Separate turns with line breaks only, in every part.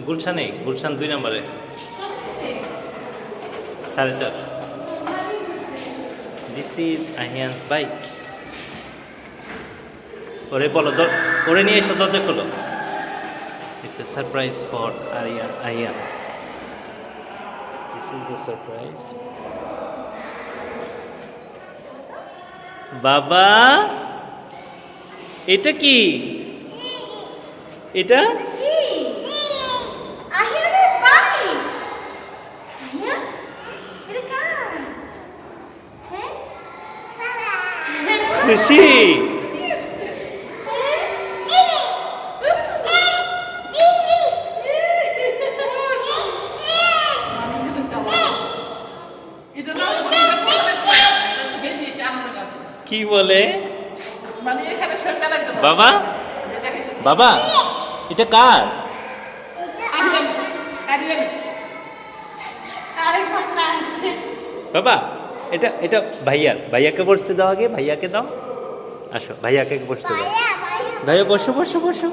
গুলশানে, গুলশান 2 নম্বরে 4:30। This is Ahiyan's bike. ওরে বলো, ওরে নিয়ে এসো, দরজা খোলো। It's a surprise for Ahiyan. This is the surprise. বাবা, এটা কি? এটা খুশি। কি বলে বাবা? বাবা, এটা কার? বাবা, এটা ভাইয়ার। ভাইয়াকে বসতে দাও, আগে ভাইয়াকে দাও। আসো, ভাইয়াকে বসতে দাও। ভাইয়া বসো বসো বসো।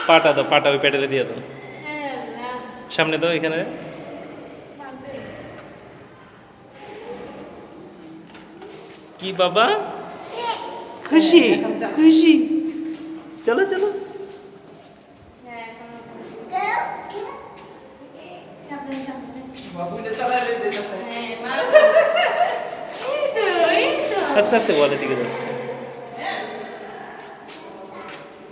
পাটা দাও, পাটা ওই প্যাডেলে দিয়ে দাও। সামনে দাও, এখানে। কি বাবা? খুশি খুশি। চলো চলো। আস্তে আস্তে বলে দিকে যাচ্ছে।